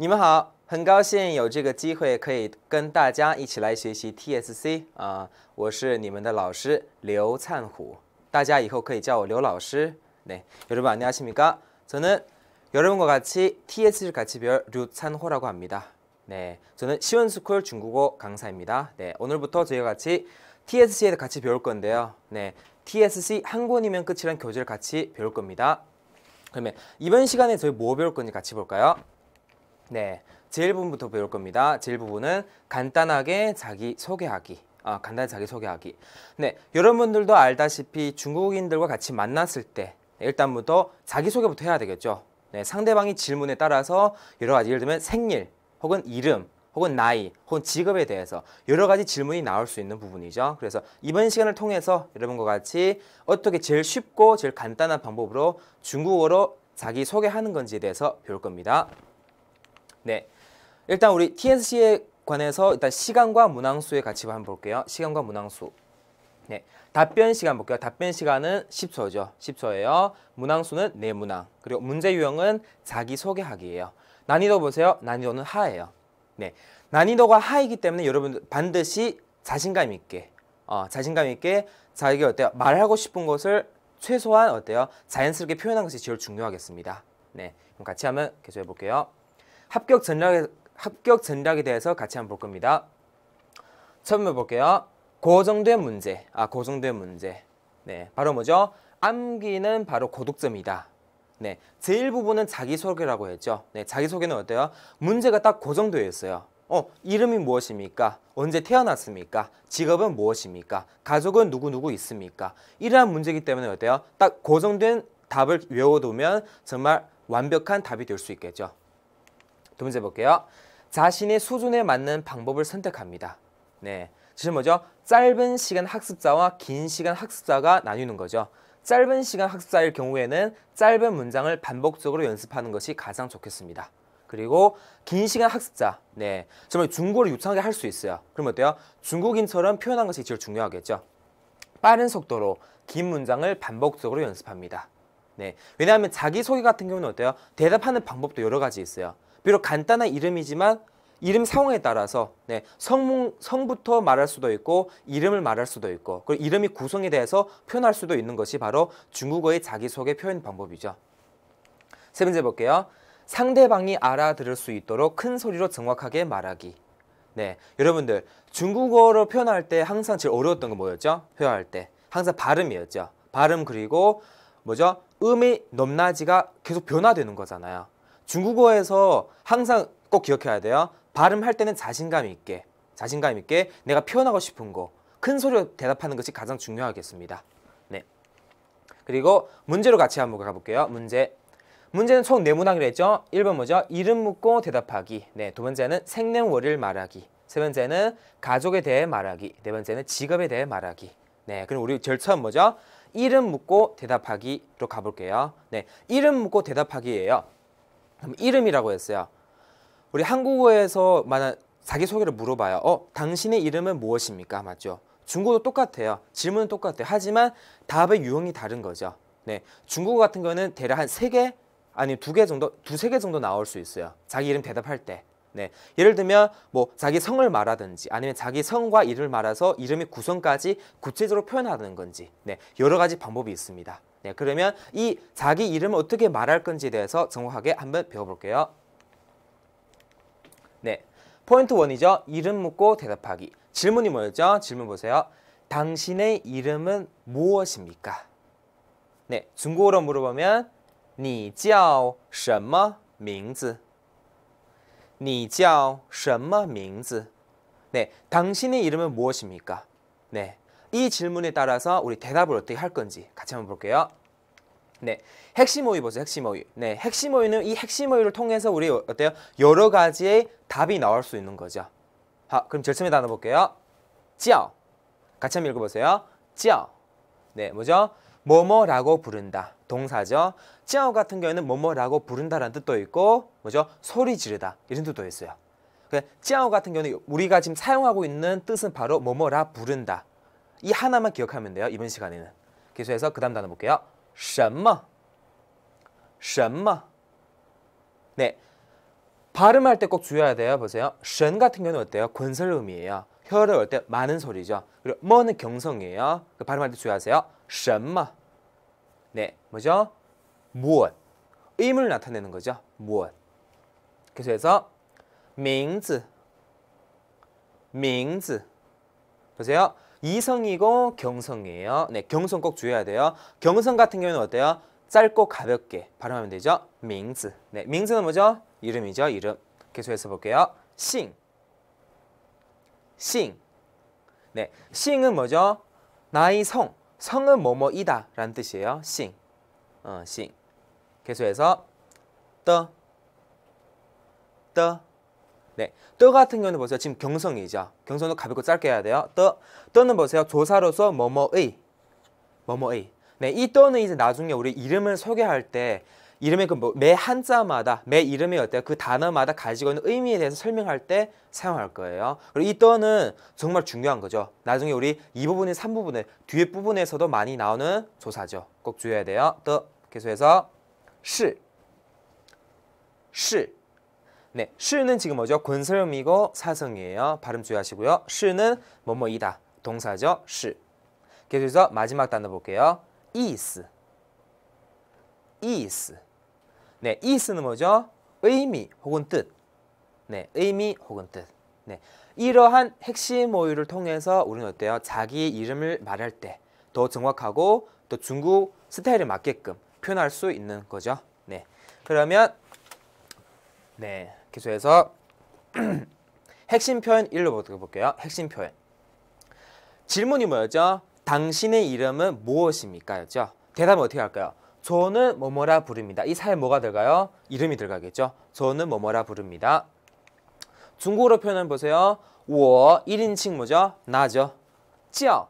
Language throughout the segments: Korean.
你们好，很高兴有这个机会可以跟大家一起来学习 TSC 我是你们的老师刘灿虎，大家以后可以叫我刘老师。 네, 여러분 안녕하십니까? 저는 여러분과 같이 TSC를 같이 배울 류찬호라고 합니다. 네, 저는 시원스쿨 중국어 강사입니다. 네, 오늘부터 저희가 같이 TSC에 같이 배울 건데요. 네, TSC 한 권이면 끝이란 교재를 같이 배울 겁니다. 그러면 이번 시간에 저희 뭐 배울 건지 같이 볼까요? 네, 제일 부분부터 배울 겁니다. 제일 부분은 간단하게 자기소개하기. 간단히 자기소개하기. 네, 여러분들도 알다시피 중국인들과 같이 만났을 때 일단부터 자기소개부터 해야 되겠죠. 네, 상대방이 질문에 따라서 여러 가지, 예를 들면 생일, 혹은 이름, 혹은 나이, 혹은 직업에 대해서 여러 가지 질문이 나올 수 있는 부분이죠. 그래서 이번 시간을 통해서 여러분과 같이 어떻게 제일 쉽고 제일 간단한 방법으로 중국어로 자기소개하는 건지에 대해서 배울 겁니다. 네, 일단 우리 TSC에 관해서 일단 시간과 문항수에 같이 한번 볼게요. 시간과 문항수. 네, 답변 시간 볼게요. 답변 시간은 10초죠. 10초예요. 문항수는 4문항. 그리고 문제 유형은 자기소개하기예요. 난이도 보세요. 난이도는 하예요. 네, 난이도가 하이기 때문에 여러분 반드시 자신감 있게 자기가 어때요? 말하고 싶은 것을 최소한 어때요? 자연스럽게 표현한 것이 제일 중요하겠습니다. 네, 그럼 같이 한번 계속 해볼게요. 합격 전략에 대해서 같이 한번 볼 겁니다. 처음 해볼게요. 고정된 문제. 고정된 문제. 네, 바로 뭐죠? 암기는 바로 고득점이다. 네, 제일 부분은 자기소개라고 했죠. 네, 자기소개는 어때요? 문제가 딱 고정되어 있어요. 이름이 무엇입니까? 언제 태어났습니까? 직업은 무엇입니까? 가족은 누구 있습니까? 이러한 문제이기 때문에 어때요? 딱 고정된 답을 외워두면 정말 완벽한 답이 될 수 있겠죠. 두 번째 볼게요. 자신의 수준에 맞는 방법을 선택합니다. 네, 지금 뭐죠? 짧은 시간 학습자와 긴 시간 학습자가 나뉘는 거죠. 짧은 시간 학습자일 경우에는 짧은 문장을 반복적으로 연습하는 것이 가장 좋겠습니다. 그리고 긴 시간 학습자, 네, 정말 중국어를 유창하게 할 수 있어요. 그럼 어때요? 중국인처럼 표현한 것이 제일 중요하겠죠. 빠른 속도로 긴 문장을 반복적으로 연습합니다. 네, 왜냐하면 자기소개 같은 경우는 어때요? 대답하는 방법도 여러 가지 있어요. 비록 간단한 이름이지만 이름 상황에 따라서 네, 성부터 말할 수도 있고 이름을 말할 수도 있고 그리고 이름이 구성에 대해서 표현할 수도 있는 것이 바로 중국어의 자기소개 표현 방법이죠. 세 번째 볼게요. 상대방이 알아들을 수 있도록 큰 소리로 정확하게 말하기. 네, 여러분들 중국어로 표현할 때 항상 제일 어려웠던 건 뭐였죠? 회화할 때 항상 발음이었죠. 발음 그리고 뭐죠? 음의 높낮이가 계속 변화되는 거잖아요. 중국어에서 항상 꼭 기억해야 돼요. 발음할 때는 자신감 있게 내가 표현하고 싶은 거 큰 소리로 대답하는 것이 가장 중요하겠습니다. 네, 그리고 문제로 같이 한번 가볼게요. 문제는 총 4문항이라 했죠. 1번 뭐죠? 이름 묻고 대답하기. 네, 두 번째는 생년월일 말하기. 세 번째는 가족에 대해 말하기. 네 번째는 직업에 대해 말하기. 네, 그럼 우리 제일 처음 뭐죠? 이름 묻고 대답하기로 가볼게요. 네, 이름 묻고 대답하기예요. 그럼 이름이라고 했어요. 우리 한국어에서 만약 자기소개를 물어봐요. 당신의 이름은 무엇입니까? 맞죠? 중국어도 똑같아요. 질문은 똑같아요. 하지만 답의 유형이 다른 거죠. 네, 중국어 같은 거는 대략 한 3개 아니 2개 정도, 2-3개 정도 나올 수 있어요. 자기 이름 대답할 때. 네, 예를 들면 뭐 자기 성을 말하든지 아니면 자기 성과 이름을 말해서 이름의 구성까지 구체적으로 표현하는 건지 네, 여러 가지 방법이 있습니다. 네, 그러면 이 자기 이름을 어떻게 말할 건지에 대해서 정확하게 한번 배워볼게요. 네, 포인트 1이죠. 이름 묻고 대답하기. 질문이 뭐였죠? 질문 보세요. 당신의 이름은 무엇입니까? 네, 중국어로 물어보면 你叫什么名字? 你叫什么名字? 네, 당신의 이름은 무엇입니까? 네, 이 질문에 따라서 우리 대답을 어떻게 할 건지 같이 한번 볼게요. 네, 핵심 어휘 보세요. 핵심 어휘. 네, 핵심 어휘는 이 핵심 어휘를 통해서 우리 어때요? 여러 가지의 답이 나올 수 있는 거죠. 그럼 제일 처음에 단어 볼게요. 叫. 같이 한번 읽어보세요. 叫. 네, 뭐죠? 뭐뭐라고 부른다. 동사죠. 叫 같은 경우에는 뭐뭐라고 부른다라는 뜻도 있고, 뭐죠? 소리 지르다. 이런 뜻도 있어요. 叫 같은 경우는 우리가 지금 사용하고 있는 뜻은 바로 뭐뭐라 부른다. 이 하나만 기억하면 돼요. 이번 시간에는. 계속해서 그 다음 단어 볼게요. 什么? 什么? 네, 발음할 때 꼭 주의해야 돼요. 보세요. 션 같은 경우는 어때요? 권설음이에요. 혀를 올 때 많은 소리죠. 그리고 뭐는 경성이에요. 발음할 때 주의하세요. 什么. 네, 뭐죠? 무엇. 의문을 나타내는 거죠. 무엇. 그래서 名字. 名字. 보세요. 이성이고 경성이에요. 네, 경성 꼭 주의해야 돼요. 경성 같은 경우는 어때요? 짧고 가볍게 발음하면 되죠. 名字. 네, 名字는 뭐죠? 이름이죠. 이름. 계속해서 볼게요. 姓. 姓. 네, 姓은 뭐죠? 나의 성. 성은 뭐뭐이다 라는 뜻이에요. 姓. 姓. 계속해서 的. 的. 네, 的 같은 경우는 보세요. 지금 경성이죠. 경성도 가볍고 짧게 해야 돼요. 的. 的는 보세요. 조사로서 뭐뭐의. 뭐뭐의. 네, 이 的는 이제 나중에 우리 이름을 소개할 때 이름의 매 한자마다 매 이름이 어때요? 그 단어마다 가지고 있는 의미에 대해서 설명할 때 사용할 거예요. 그리고 이 的는 정말 중요한 거죠. 나중에 우리 2부분의 3부분의 뒤에 부분에서도 많이 나오는 조사죠. 꼭 주의해야 돼요. 的. 계속해서 是. 是. 네, 是는 지금 뭐죠? 권설음이고 사성이에요. 발음 주의하시고요. 是는 뭐뭐이다. 동사죠. 是. 계속해서 마지막 단어 볼게요. 意思. 意思. 네, 意思는 뭐죠? 의미 혹은 뜻. 네, 의미 혹은 뜻. 네, 이러한 핵심 오류를 통해서 우리는 어때요? 자기 이름을 말할 때 더 정확하고 또 중국 스타일에 맞게끔 표현할 수 있는 거죠. 네, 그러면 네, 계속해서 핵심 표현 1로 볼게요. 핵심 표현. 질문이 뭐였죠? 당신의 이름은 무엇입니까? 였죠. 대답은 어떻게 할까요? 저는 뭐뭐라 부릅니다. 이 사이에 뭐가 들어가요? 이름이 들어가겠죠. 저는 뭐뭐라 부릅니다. 중국어로 표현을 보세요. 我 1인칭 뭐죠? 나죠. 叫.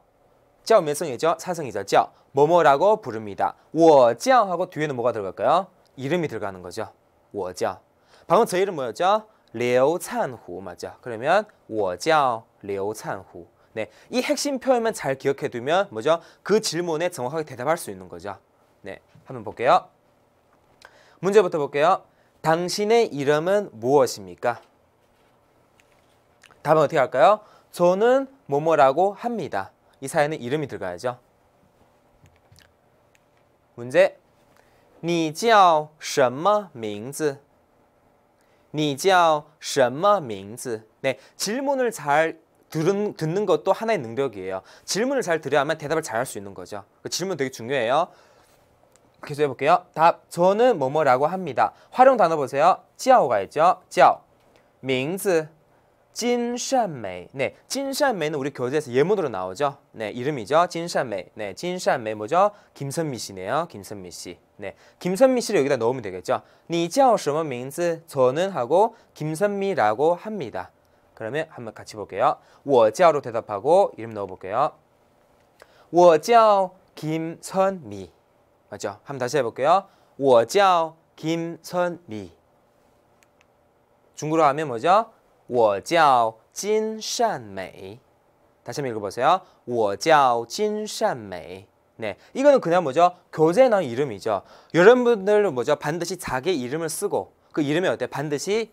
叫몇 성이죠? 사성이죠. 叫. 뭐뭐라고 부릅니다. 我叫 하고 뒤에는 뭐가 들어갈까요? 이름이 들어가는 거죠. 我叫. 방금 저 이름 뭐였죠? 刘灿虎 맞죠? 그러면 我叫刘灿虎. 네, 이 핵심 표현만 잘 기억해 두면 뭐죠? 그 질문에 정확하게 대답할 수 있는 거죠. 네, 한번 볼게요. 문제부터 볼게요. 당신의 이름은 무엇입니까? 답은 어떻게 할까요? 저는 뭐뭐라고 합니다. 이 사이에는 이름이 들어가야죠. 문제. 你叫什么名字? 你叫什么名字? 네, 질문을 잘 듣는 것도 하나의 능력이에요. 질문을 잘 들어야만 대답을 잘 할 수 있는 거죠. 그 질문 되게 중요해요. 계속 해볼게요. 답. 저는 뭐뭐라고 합니다. 활용 단어 보세요. 叫가 있죠. 叫. 名字. 金善美. 네, 金善美는 우리 교재에서 예문으로 나오죠. 네, 이름이죠. 金善美. 네, 金善美 뭐죠? 김선미 씨네요. 김선미 씨. 네, 김선미 씨를 여기다 넣으면 되겠죠. 你叫什么名字? 저는 하고 김선미라고 합니다. 그러면 한번 같이 볼게요. 我叫로 대답하고 이름 넣어볼게요. 我叫 김선미. 맞죠? 한번 다시 해볼게요. 我叫 김선미. 중국어로 하면 뭐죠? 我叫金善美. 다시 한번 읽어보세요. 我叫金善美. 네, 이거는 그냥 뭐죠? 교재에 나온 이름이죠. 여러분들은 뭐죠? 반드시 자기 이름을 쓰고 그 이름에 어때? 반드시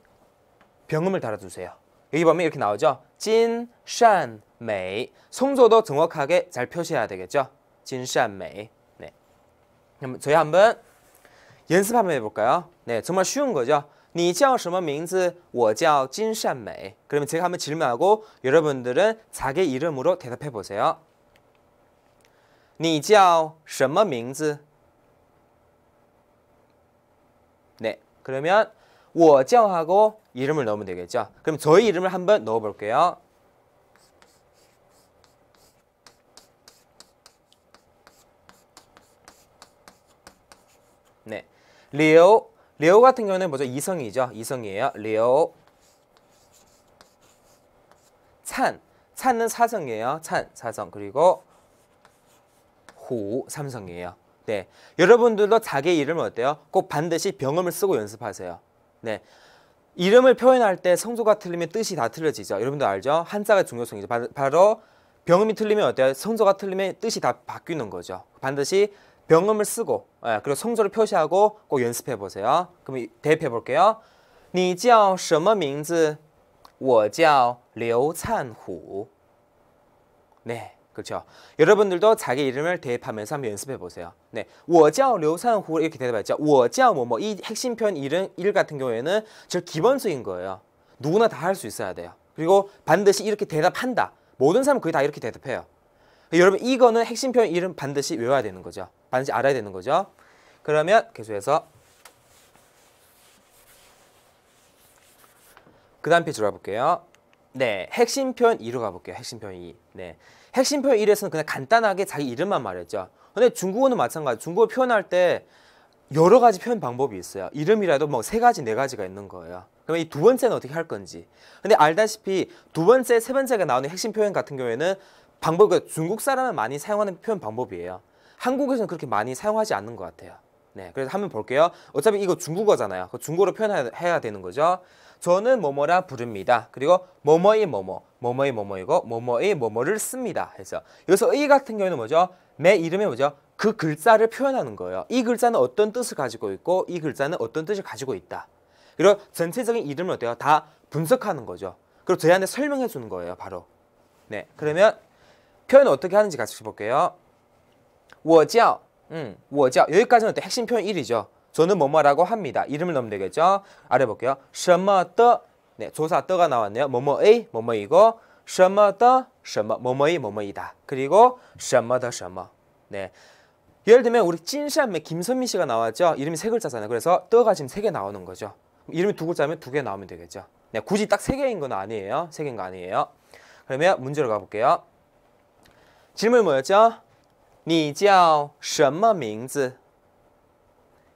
병음을 달아주세요. 여기 보면 이렇게 나오죠. 金善美. 성조도 정확하게 잘 표시해야 되겠죠. 金善美. 네, 그럼 저희 한번 연습 한번 해볼까요? 네, 정말 쉬운 거죠. 你叫什么名字? 我叫金善美. 그러면 제가 한번 질문하고 여러분들은 자기 이름으로 대답해 보세요. 你叫什么名字? 네, 그러면 我叫하고 이름을 넣으면 되겠죠. 그럼 저희 이름을 한번 넣어 볼게요. 네, 리오. 리오 같은 경우는 뭐죠? 이성이죠. 이성이에요. 리오. 찬. 찬은 사성이에요. 찬, 사성. 그리고 후, 삼성이에요. 네, 여러분들도 자기 이름을 어때요? 꼭 반드시 병음을 쓰고 연습하세요. 네, 이름을 표현할 때 성조가 틀리면 뜻이 다 틀려지죠. 여러분들 알죠? 한자가 중요성이죠. 바로 병음이 틀리면 어때요? 성조가 틀리면 뜻이 다 바뀌는 거죠. 반드시 병음을 쓰고 그리고 성조를 표시하고 꼭 연습해 보세요. 그럼 대입해 볼게요. 你叫什么名字？我叫刘灿虎. 네, 그렇죠. 여러분들도 자기 이름을 대입하면서 한번 연습해 보세요. 네, 我叫刘灿虎 이렇게 대답했죠. 我叫뭐뭐 이 핵심 표현 일 같은 경우에는 제일 기본적인 거예요. 누구나 다 할 수 있어야 돼요. 그리고 반드시 이렇게 대답한다. 모든 사람은 거의 다 이렇게 대답해요. 여러분 이거는 핵심 표현 이름 반드시 외워야 되는 거죠. 반드시 알아야 되는 거죠. 그러면 계속해서 그 다음 페이지로 가볼게요. 네, 핵심 표현 2로 가볼게요. 핵심 표현 2. 네, 핵심 표현 1에서는 그냥 간단하게 자기 이름만 말했죠. 근데 중국어는 마찬가지. 중국어 표현할 때 여러 가지 표현 방법이 있어요. 이름이라도 뭐 3가지, 4가지가 있는 거예요. 그러면 이 두 번째는 어떻게 할 건지. 근데 알다시피 두 번째, 세 번째가 나오는 핵심 표현 같은 경우에는 방법이 중국 사람은 많이 사용하는 표현 방법이에요. 한국에서는 그렇게 많이 사용하지 않는 것 같아요. 네, 그래서 한번 볼게요. 어차피 이거 중국어잖아요. 중국어로 표현해야 되는 거죠. 저는 뭐뭐라 부릅니다. 그리고 뭐뭐이 뭐뭐, 뭐뭐이 뭐뭐이고 뭐뭐이 뭐뭐를 씁니다. 해서 여기서 의 같은 경우에는 뭐죠? 내 이름이 뭐죠? 그 글자를 표현하는 거예요. 이 글자는 어떤 뜻을 가지고 있고 이 글자는 어떤 뜻을 가지고 있다. 그리고 전체적인 이름을 어때요? 다 분석하는 거죠. 그리고 저희한테 설명해 주는 거예요. 바로. 네, 그러면 표현을 어떻게 하는지 같이 볼게요. 我叫 我叫 여기까지는 또 핵심 표현 1이죠. 저는 뭐뭐라고 합니다. 이름을 넣으면 되겠죠. 아래 볼게요. 什么的 네, 조사 더가 나왔네요. 뭐뭐의 뭐뭐이고 什么的什么 뭐뭐의 뭐뭐이다. 그리고 什么的什么 네. 예를 들면 우리 찐샤메 김선미 씨가 나왔죠. 이름이 3글자잖아요. 그래서 떠가 지금 3개 나오는 거죠. 이름이 2글자면 2개 나오면 되겠죠. 네, 굳이 딱 3개인 건 아니에요. 3개인 거 아니에요. 그러면 문제로 가볼게요. 질문이 뭐였죠? 你叫什么名字?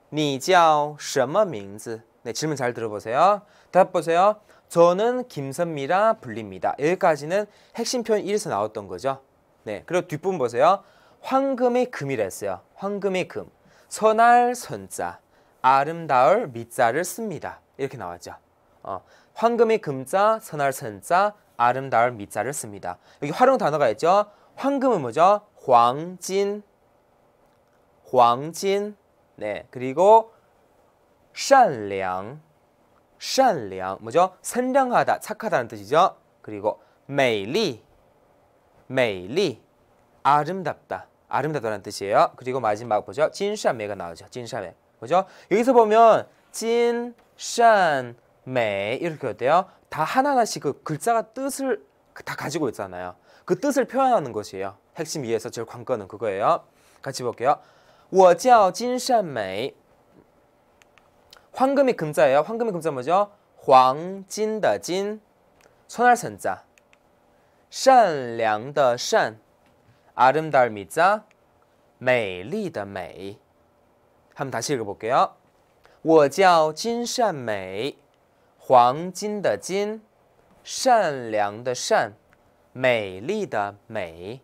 你叫什么名字? 네, 질문 잘 들어보세요. 답 보세요. 저는 김선미라 불립니다. 여기까지는 핵심 표현 1에서 나왔던 거죠. 네, 그리고 뒷부분 보세요. 황금의 금이라 했어요. 황금의 금. 선할 선자, 아름다울 미자를 씁니다. 이렇게 나왔죠. 황금의 금자, 선할 선자, 아름다울 미자를 씁니다. 여기 활용 단어가 있죠. 황금은 뭐죠? 황진, 황진. 네, 그리고 善良, 善良 뭐죠? 선량하다, 착하다는 뜻이죠. 그리고 美丽, 美丽 아름답다, 아름답다는 뜻이에요. 그리고 마지막 보죠. 金善美가 나오죠. 金善美 뭐죠? 여기서 보면 金善美 이렇게 어때요? 다 하나하나씩 그 글자가 뜻을 다 가지고 있잖아요. 그 뜻을 표현하는 것이에요. 핵심 2에서 제일 관건은 그거예요. 같이 볼게요. 我叫金善美 황금이 금자예요. 황금이 금자 뭐죠? 黄金的金 선할 선자 善良的善 아름다울 미자 美丽的美 한번 다시 읽어볼게요. 我叫金善美黄金的金善良的善美丽的美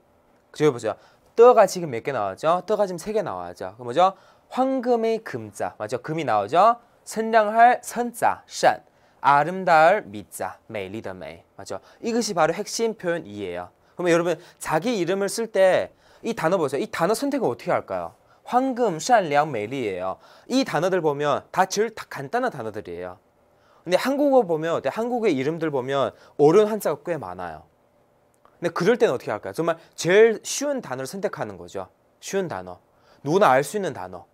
저기 보죠. 떠가 지금 몇 개 나왔죠? 떠가 지금 3개 나와죠. 그 뭐죠? 황금의 금자 맞죠? 금이 나오죠? 선량할 선자 善 아름다울 미자 美丽的美 맞죠? 이것이 바로 핵심 표현 2예요. 그러면 여러분 자기 이름을 쓸 때 이 단어 보세요. 이 단어 선택은 어떻게 할까요? 황금, 善良, 美丽예요. 이 단어들 보면 다 제일 다 간단한 단어들이에요. 근데 한국어 보면 한국의 이름들 보면 어려운 한자가 꽤 많아요. 근데 그럴 때는 어떻게 할까요? 정말 제일 쉬운 단어를 선택하는 거죠. 쉬운 단어. 누구나 알 수 있는 단어.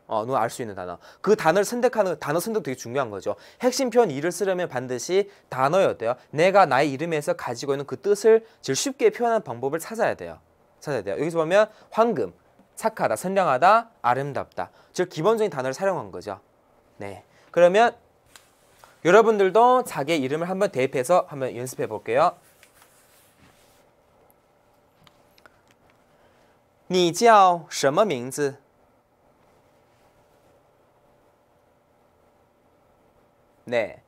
누구나 알 수 있는 단어. 그 단어를 선택하는 단어 선택도 되게 중요한 거죠. 핵심 표현 2를 쓰려면 반드시 단어에 어때요? 내가 나의 이름에서 가지고 있는 그 뜻을 제일 쉽게 표현하는 방법을 찾아야 돼요. 여기서 보면 황금, 착하다, 선량하다, 아름답다. 즉 기본적인 단어를 사용한 거죠. 네. 그러면 여러분들도 자기의 이름을 한번 대입해서 한번 연습해 볼게요. 你叫什么名字? 네,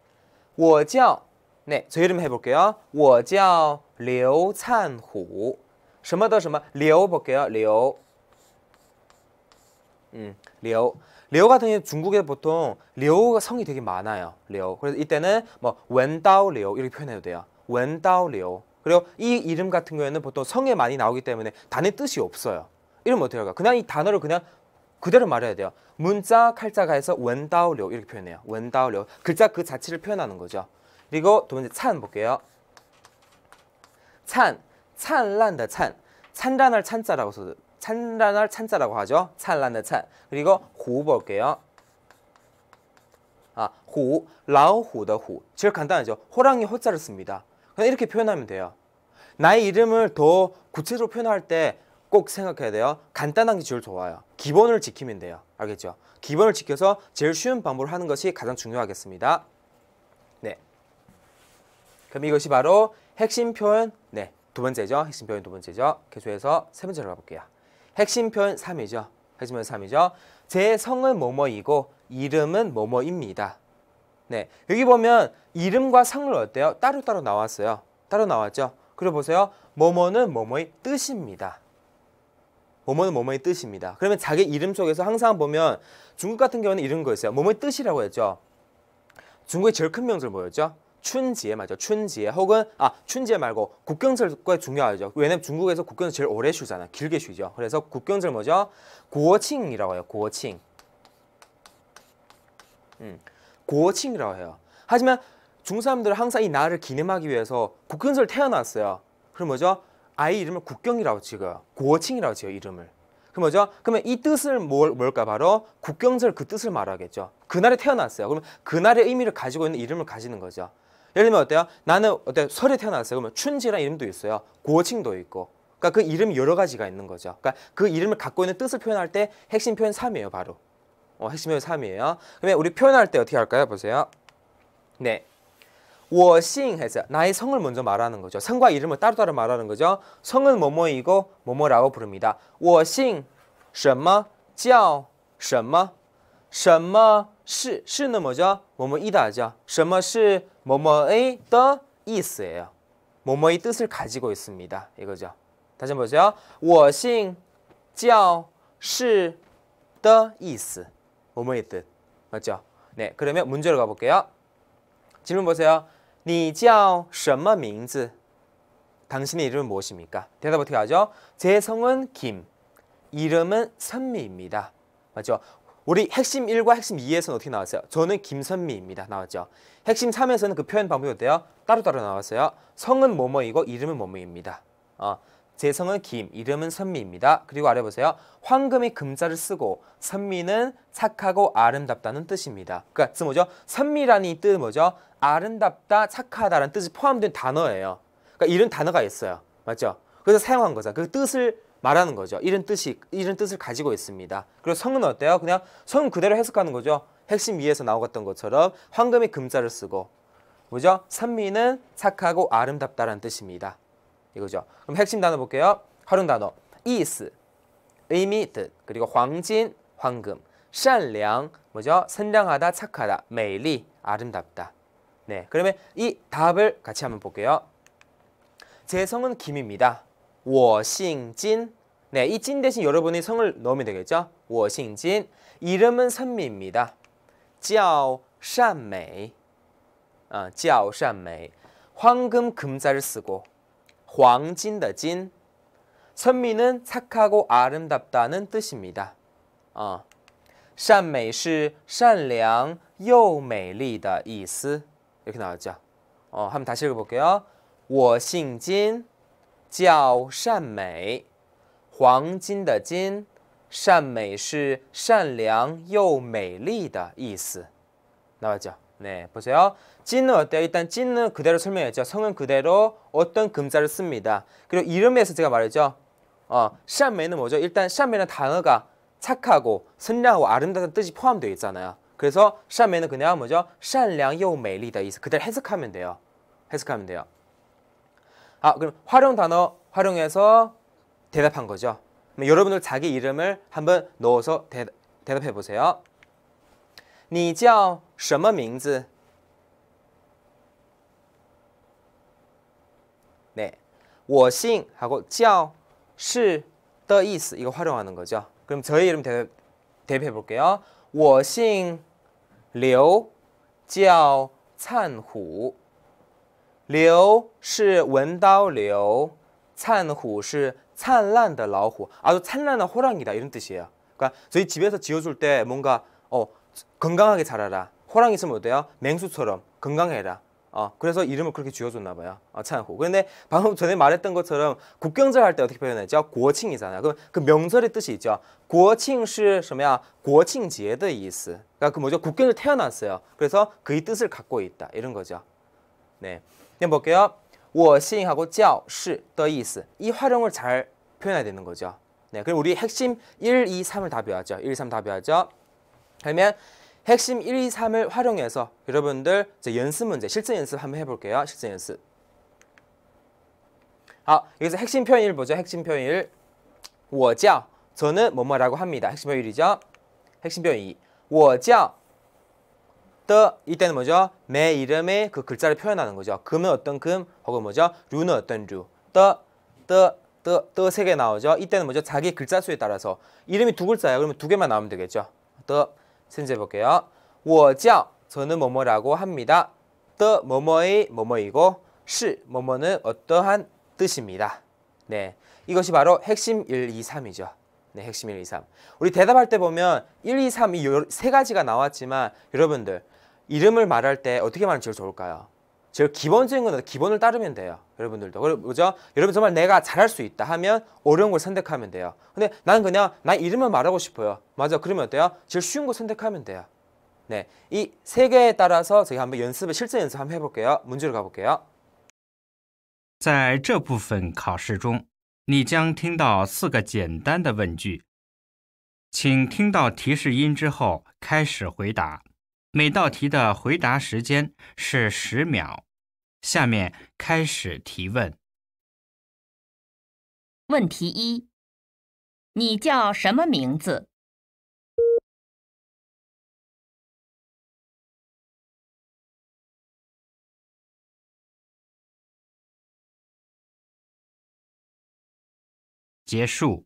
我叫 네, 저 이름 해볼게요. 我叫刘灿虎. 什么的什么 려 볼게요. 려. 려 같은 경우 중국에 보통 려가 성이 되게 많아요. 려. 그래서 이때는 뭐 웬다오 려 이렇게 표현해도 돼요. 웬다오 려. 그리고 이 이름 같은 경우에는 보통 성에 많이 나오기 때문에 단의 뜻이 없어요. 이러면 어떻게 할까? 그냥 이 단어를 그냥 그대로 말해야 돼요. 문자 칼자가 해서 원다오려 이렇게 표현해요. 원다오려 글자 그 자체를 표현하는 거죠. 그리고 두 번째 찬 볼게요. 찬, 찬란의 찬, 찬란할 찬자라고 써 찬란할 찬자라고 하죠. 찬란의 찬. 그리고 후 볼게요. 후, 라오후의 후. 제일 간단하죠. 호랑이 호자를 씁니다. 그냥 이렇게 표현하면 돼요. 나의 이름을 더 구체적으로 표현할 때 꼭 생각해야 돼요. 간단한 게 제일 좋아요. 기본을 지키면 돼요. 알겠죠? 기본을 지켜서 제일 쉬운 방법을 하는 것이 가장 중요하겠습니다. 네. 그럼 이것이 바로 핵심 표현, 네, 두 번째죠. 핵심 표현 두 번째죠. 계속해서 세 번째로 가볼게요. 핵심 표현 3이죠. 핵심 표현 3이죠. 제 성은 뭐뭐이고 이름은 뭐뭐입니다. 네, 여기 보면 이름과 성을 어때요? 따로따로 나왔어요. 따로 나왔죠. 그리고 보세요. 뭐뭐는 뭐뭐의 뜻입니다. 뭐뭐는 뭐뭐의 뜻입니다. 그러면 자기 이름 속에서 항상 보면 중국 같은 경우는 이런 거 있어요. 뭐뭐의 뜻이라고 했죠. 중국의 제일 큰 명절 뭐였죠? 춘지에 맞죠? 춘지에 혹은 춘지에 말고 국경절과 중요하죠. 왜냐면 중국에서 국경절 제일 오래 쉬잖아. 길게 쉬죠. 그래서 국경절 뭐죠? 고칭이라고 해요. 고칭. 고칭이라고 해요. 하지만 중국 사람들은 항상 이 나라를 기념하기 위해서 국경절 태어났어요. 그럼 뭐죠? 아이 이름을 국경이라고 지어요. 고칭이라고 지어요. 이름을. 그럼 뭐죠? 그러면 이 뜻을 뭘까? 바로 국경절 그 뜻을 말하겠죠. 그날에 태어났어요. 그러면 그날의 의미를 가지고 있는 이름을 가지는 거죠. 예를 들면 어때요? 나는 설에 태어났어요. 그러면 춘지라는 이름도 있어요. 고칭도 있고. 그러니까 그 이름이 여러 가지가 있는 거죠. 그러니까 그 이름을 갖고 있는 뜻을 표현할 때 핵심 표현 3이에요. 바로. 핵심 표현 3이에요. 그러면 우리 표현할 때 어떻게 할까요? 보세요. 네. 我姓 해서 나의 성을 먼저 말하는 거죠. 성과 이름을 따로따로 말하는 거죠. 성은 뭐뭐이고 뭐뭐라고 부릅니다. 我姓什么叫什么什么是是는 뭐죠? 뭐뭐이다죠. 什么是뭐뭐의的意思예요. 뭐뭐의 뜻을 가지고 있습니다. 이거죠. 다시 한번 보세요. 我姓叫是的意思. 뭐뭐의 뜻. 맞죠? 네, 그러면 문제로 가볼게요. 질문 보세요. 你叫什么名字? 당신의 이름은 무엇입니까? 대답 어떻게 하죠? 제 성은 김, 이름은 선미입니다. 맞죠? 우리 핵심 1과 핵심 2에서는 어떻게 나왔어요? 저는 김선미입니다. 나왔죠? 핵심 3에서는 그 표현 방법이 어때요? 따로따로 나왔어요. 성은 뭐뭐이고 이름은 뭐뭐입니다. 제 성은 김, 이름은 선미입니다. 그리고 아래 보세요. 황금이 금자를 쓰고 선미는 착하고 아름답다는 뜻입니다. 그러니까 뭐죠? 선미라는 이 뜻은 뭐죠? 아름답다, 착하다라는 뜻이 포함된 단어예요. 그러니까 이런 단어가 있어요. 맞죠? 그래서 사용한 거죠. 그 뜻을 말하는 거죠. 이런 뜻을 가지고 있습니다. 그리고 성은 어때요? 그냥 성 그대로 해석하는 거죠. 핵심 2에서 나왔던 것처럼 황금이 금자를 쓰고 뭐죠? 선미는 착하고 아름답다라는 뜻입니다. 이거죠. 그럼 핵심 단어 볼게요. 활용 단어. 意思, 의미, 뜻. 그리고 황진, 황금. 善良, 뭐죠? 선량하다, 착하다. 美丽, 아름답다. 네, 그러면 이 답을 같이 한번 볼게요. 제 성은 김입니다. 我姓金. 네, 이 진 대신 여러분이 성을 넣으면 되겠죠? 我姓金. 이름은 선미입니다. 叫善美. 叫善美. 황금 금자를 쓰고 황진的진. 선미는 착하고 아름답다는 뜻입니다. 善美是善良又美丽的意思. 이렇게 나왔죠. 한번 다시 읽어볼게요. 我姓金叫善美黄金的金善美是善良又美丽的意思. 나왔죠. 네, 보세요. 찐은 어때요? 일단 찐은 그대로 설명했죠. 성은 그대로 어떤 금자를 씁니다. 그리고 이름에서 제가 말했죠. 샤메는 뭐죠? 일단 샤메는 단어가 착하고 선량하고 아름다운 뜻이 포함되어 있잖아요. 그래서 샤메는 그냥 뭐죠? 善良又美丽的意思. 그대로 해석하면 돼요. 해석하면 돼요. 그럼 활용 단어 활용해서 대답한 거죠. 여러분들 자기 이름을 한번 넣어서 대답해 보세요. 你叫什么名字? 네, 我姓 하고 叫是的意思 이거 활용하는 거죠. 그럼 저의 이름 대답해 볼게요. 我姓刘叫灿虎刘是文刀刘灿虎是灿烂的老虎. 아주 찬란한 호랑이다 이런 뜻이에요. 그러니까 저희 집에서 지어줄 때 뭔가 건강하게 자라라. 호랑이 있으면 어때요? 맹수처럼 건강해라. 그래서 이름을 그렇게 지어줬나 봐요. 찬호. 그런데 방금 전에 말했던 것처럼 국경절 할 때 어떻게 표현하죠? 고칭이잖아요. 그럼 그 명절의 뜻이 있죠. 国庆是什么呀? 国庆节的意思. 그러니까 그 뭐죠? 국경절 태어났어요. 그래서 그의 뜻을 갖고 있다. 이런 거죠. 네. 그냥 볼게요. 我姓하고 叫是的意思. 이 활용을 잘 표현해야 되는 거죠. 네. 그럼 우리 핵심 1, 2, 3을 다 배웠죠. 1, 2, 3 다 배웠죠. 그러면 핵심 1, 2, 3을 활용해서 여러분들 이제 연습 문제, 실전 연습 한번 해볼게요. 실전 연습. 여기서 핵심 표현 1 보죠. 핵심 표현 1. 我叫 저는 뭐뭐라고 합니다. 핵심 표현 1이죠. 핵심 표현 2. 我叫 的 이때는 뭐죠? 내 이름의 그 글자를 표현하는 거죠. 금은 어떤 금, 혹은 뭐죠? 류는 어떤 류. 더 세 개 나오죠. 이때는 뭐죠? 자기 글자 수에 따라서 이름이 두 글자예요. 그러면 두 개만 나오면 되겠죠. 더 선생님 볼게요. 我叫 저는 뭐뭐라고 합니다. 더 뭐뭐의 뭐뭐이고 是 뭐뭐는 어떠한 뜻입니다. 네, 이것이 바로 핵심 1, 2, 3이죠. 네, 핵심 1, 2, 3. 우리 대답할 때 보면 1, 2, 3 이 세 가지가 나왔지만 여러분들 이름을 말할 때 어떻게 말하면 제일 좋을까요? 제일 기본적인 건 기본을 따르면 돼요. 여러분들도. 그죠? 여러분 정말 내가 잘할 수 있다 하면 어려운 걸 선택하면 돼요. 근데 나는 그냥 나 이름을 말하고 싶어요. 맞아. 그러면 어때요? 제일 쉬운 거 선택하면 돼요. 네, 이 세 개에 따라서 저희 한번 실제 연습 한번 해볼게요. 문제로 가볼게요. 在这部分考试中，你将听到4个简单的问句，请听到提示音之后开始回答。每道题的回答时间是10秒。下面开始提问。问题1：你叫什么名字？结束。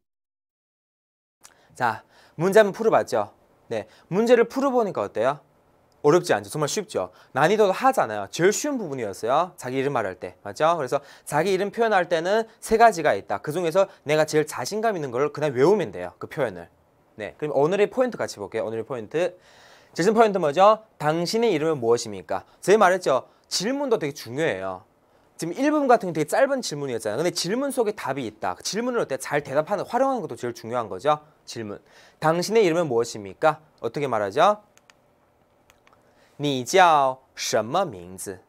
자, 문제 한번 풀어봤죠? 네, 문제를 풀어보니까 어때요? 어렵지 않죠? 정말 쉽죠? 난이도도 하잖아요. 제일 쉬운 부분이었어요. 자기 이름 말할 때. 맞죠? 그래서 자기 이름 표현할 때는 세 가지가 있다. 그 중에서 내가 제일 자신감 있는 걸 그냥 외우면 돼요. 그 표현을. 네, 그럼 오늘의 포인트 같이 볼게요. 오늘의 포인트. 질문 포인트 뭐죠? 당신의 이름은 무엇입니까? 제가 말했죠? 질문도 되게 중요해요. 지금 1분 같은 게 되게 짧은 질문이었잖아요. 근데 질문 속에 답이 있다. 질문을 어때? 잘 대답하는, 활용하는 것도 제일 중요한 거죠. 질문. 당신의 이름은 무엇입니까? 어떻게 말하죠? 你叫什么名字?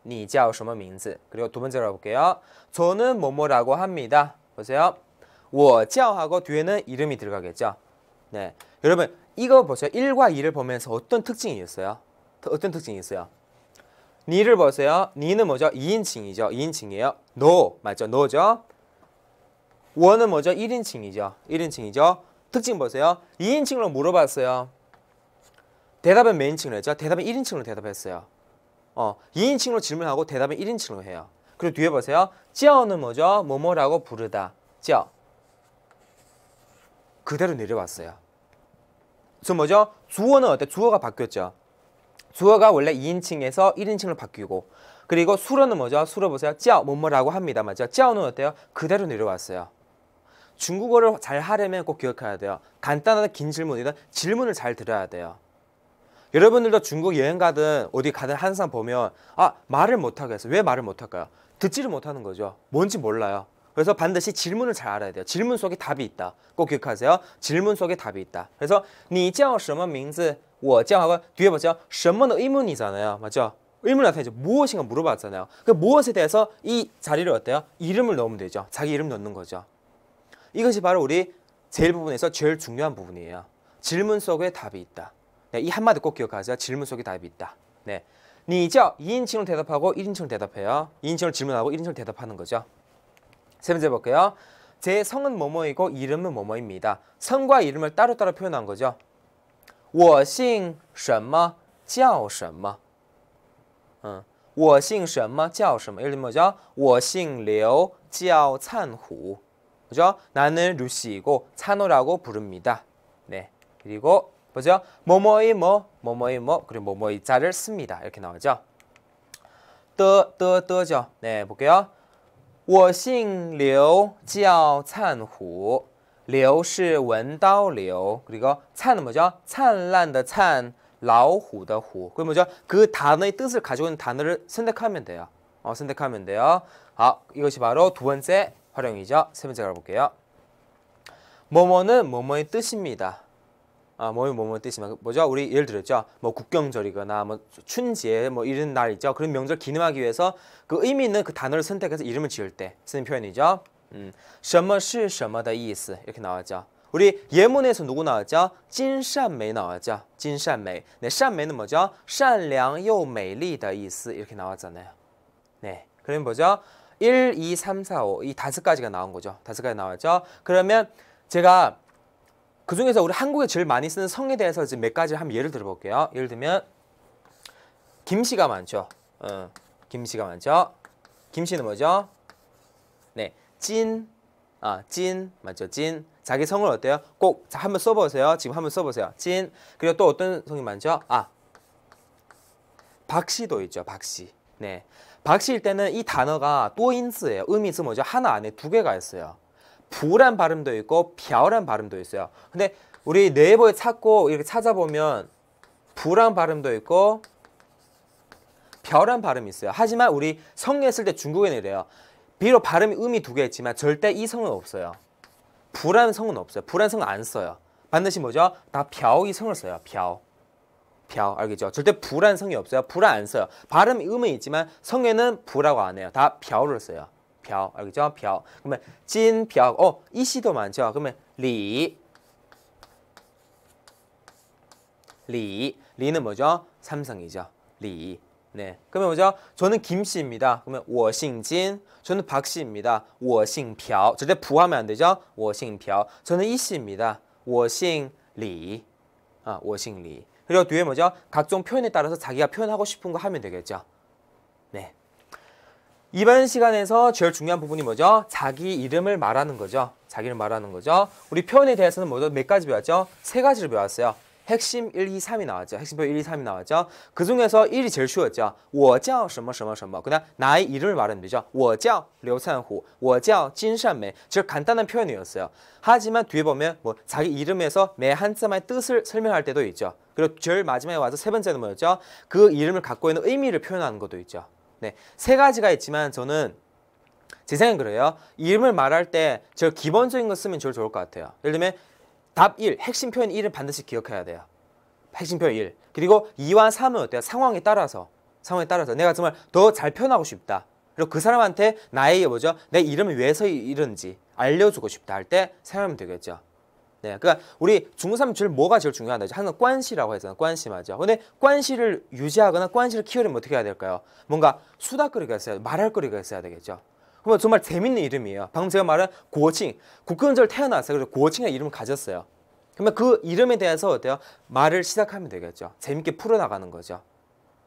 你叫什么名字? 그리고 두 번째로 가볼게요. 저는 뭐뭐라고 합니다. 보세요. 我叫하고 뒤에는 이름이 들어가겠죠. 네, 여러분 이거 보세요. 1과 2를 보면서 어떤 특징이 있어요? 어떤 특징이 있어요? 니를 보세요. 니는 뭐죠? 2인칭이죠. 2인칭이에요. 너 맞죠? 너죠. 원은 뭐죠? 1인칭이죠. 1인칭이죠. 특징 보세요. 2인칭으로 물어봤어요. 대답은 몇 인칭으로 했죠? 대답은 1인칭으로 대답했어요. 2인칭으로 질문하고 대답은 1인칭으로 해요. 그리고 뒤에 보세요. 叫는 뭐죠? 뭐뭐라고 부르다. 叫. 그대로 내려왔어요. 그래서 뭐죠? 주어는 어때? 주어가 바뀌었죠. 주어가 원래 2인칭에서 1인칭으로 바뀌고, 그리고 수로는 뭐죠? 수로 보세요. 叫 뭐뭐라고 합니다. 맞죠? 叫는 어때요? 그대로 내려왔어요. 중국어를 잘 하려면 꼭 기억해야 돼요. 간단한 긴 질문이든 질문을 잘 들어야 돼요. 여러분들도 중국 여행 가든 어디 가든 항상 보면 말을 못하겠어. 왜 말을 못할까요? 듣지를 못하는 거죠. 뭔지 몰라요. 그래서 반드시 질문을 잘 알아야 돼요. 질문 속에 답이 있다. 꼭 기억하세요. 질문 속에 답이 있다. 그래서 你叫什么名字? 我叫 하고 뒤에 보죠. 什么는 의문이잖아요. 맞죠? 의문 나타내죠. 무엇인가 물어봤잖아요. 그 무엇에 대해서 이 자리를 어때요? 이름을 넣으면 되죠. 자기 이름 넣는 거죠. 이것이 바로 우리 제일 부분에서 제일 중요한 부분이에요. 질문 속에 답이 있다. 네, 이 한마디 꼭 기억하세요. 질문 속에 답이 있다. 네, 你叫 2인칭으로 대답하고 1인칭으로 대답해요. 2인칭으로 질문하고 1인칭으로 대답하는 거죠. 세 번째 볼게요. 제 성은 뭐뭐이고 이름은 뭐뭐입니다. 성과 이름을 따로따로 표현한 거죠. 我姓什么叫什么? 我姓什么叫什么? 예를 들면 뭐죠? 我姓刘叫灿虎. 그죠? 나는 루시이고 찬호라고 부릅니다. 네, 그리고 보죠? 뭐뭐이 뭐, 뭐뭐이 뭐, 그리고 뭐뭐이 자를 씁니다. 이렇게 나오죠. 죠. 네, 볼게요. 我姓刘叫灿虎.流是文刀流. 그리고 찬은 뭐죠? 찬란의 찬, 老虎的虎. 그 뭐죠? 그 단어의 뜻을 가지고 있는 단어를 선택하면 돼요. 선택하면 돼요. 이것이 바로 두 번째 활용이죠. 세 번째 가볼게요. 뭐뭐는 뭐뭐의 뜻입니다. 뭐뭐의 뜻입니다. 뭐죠? 우리 예를 들었죠. 뭐 국경절이거나 뭐 춘지에 뭐 이런 날 있죠. 그런 명절 기념하기 위해서 그 의미 있는 그 단어를 선택해서 이름을 지을 때 쓰는 표현이죠. 什么是什么的意思 이렇게 나왔죠. 우리 예문에서 누구 나왔죠? 진善美 나왔죠. 진善美. 네, 善美는 뭐죠? 善良又美丽的意思 이렇게 나왔잖아요. 네, 그러면 뭐죠? 1, 2, 3, 4, 5 이 5가지가 나온 거죠. 5가지 나왔죠. 그러면 제가 그 중에서 우리 한국에 제일 많이 쓰는 성에 대해서 지금 몇 가지 한번 예를 들어볼게요. 예를 들면 김씨가 많죠. 김씨가 많죠. 김씨는 뭐죠? 네, 진 맞죠? 진. 자기 성을 어때요? 꼭 한번 써보세요. 지금 한번 써보세요. 진. 그리고 또 어떤 성이 많죠? 박씨도 있죠. 박씨. 네, 박씨일 때는 이 단어가 또인스예요. 의미스 뭐죠? 하나 안에 두 개가 있어요. 부란 발음도 있고 벼란 발음도 있어요. 근데 우리 네이버에 찾고 이렇게 찾아보면 부란 발음도 있고 벼란 발음이 있어요. 하지만 우리 성에 쓸 때 중국에는 이래요. 비록 발음이 의미 두 개 있지만 절대 이 성은 없어요. 부라는 성은 없어요. 부라는 성은 안 써요. 반드시 뭐죠? 다 벼의 성을 써요. 벼 알겠죠? 절대 부라는 성이 없어요. 부라 안 써요. 발음이 의미 있지만 성에는 부라고 안 해요. 다 벼를 써요. 벼 알겠죠? 벼. 그러면 진벼. 이씨도 많죠. 그러면 리는 뭐죠? 삼성이죠. 리. 네. 그러면 뭐죠? 저는 김씨입니다. 그러면 我姓金. 저는 박씨입니다. 我姓朴. 절대 부하면 안 되죠? 我姓朴. 저는 이씨입니다. 我姓李. 我姓李. 그리고 뒤에 뭐죠? 각종 표현에 따라서 자기가 표현하고 싶은 거 하면 되겠죠. 네. 이번 시간에서 제일 중요한 부분이 뭐죠? 자기 이름을 말하는 거죠. 자기를 말하는 거죠. 우리 표현에 대해서는 뭐죠? 몇 가지 배웠죠? 세 가지를 배웠어요. 핵심 1, 2, 3이 나왔죠. 핵심표 1, 2, 3이 나왔죠. 그 중에서 1이 제일 쉬웠죠. 我叫什么什么什么. 그냥 나의 이름을 말하면 되죠. 我叫刘灿虎. 我叫金善美. 즉 간단한 표현이었어요. 하지만 뒤에 보면 뭐 자기 이름에서 매 한자마의 뜻을 설명할 때도 있죠. 그리고 제일 마지막에 와서 세 번째는 뭐였죠? 그 이름을 갖고 있는 의미를 표현하는 것도 있죠. 네, 세 가지가 있지만 저는 제 생각은 그래요. 이름을 말할 때 제일 기본적인 거 쓰면 제일 좋을 것 같아요. 예를 들면 답 1, 핵심 표현 1을 반드시 기억해야 돼요. 핵심 표현 1. 그리고 2와 3은 어때요? 상황에 따라서 내가 정말 더 잘 표현하고 싶다. 그리고 그 사람한테 나의 뭐죠? 내 이름을 왜 서 이런지 알려주고 싶다 할 때 사용하면 되겠죠. 네, 그러니까 우리 중국 사람 제일 뭐가 제일 중요하다? 항상 관시라고 하잖아요. 관시 맞죠? 근데 관시를 유지하거나 관시를 키우려면 어떻게 해야 될까요? 뭔가 수다거리가 있어야 말할 거리가 있어야 되겠죠. 그러면 정말 재밌는 이름이에요. 방금 제가 말한 고칭, 국군절 태어났어요. 그래서 고칭의 이름을 가졌어요. 그러면 그 이름에 대해서 어때요? 말을 시작하면 되겠죠. 재밌게 풀어나가는 거죠.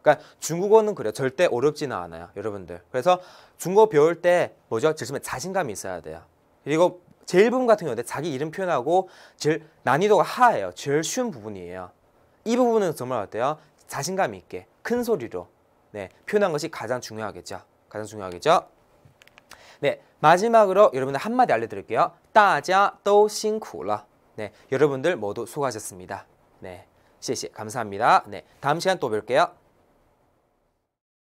그러니까 중국어는 그래요. 절대 어렵지는 않아요, 여러분들. 그래서 중국어 배울 때 뭐죠? 제일 처음에 자신감이 있어야 돼요. 그리고 제일 부분 같은 경우는 자기 이름 표현하고 제일 난이도가 하예요. 제일 쉬운 부분이에요. 이 부분은 정말 어때요? 자신감 있게 큰 소리로 표현한 것이 가장 중요하겠죠. 네, 마지막으로 여러분들 한마디 알려드릴게요. 大家都辛苦了. 네, 여러분들 모두 수고하셨습니다. 네, 谢谢, 감사합니다. 네, 다음 시간 또 뵐게요.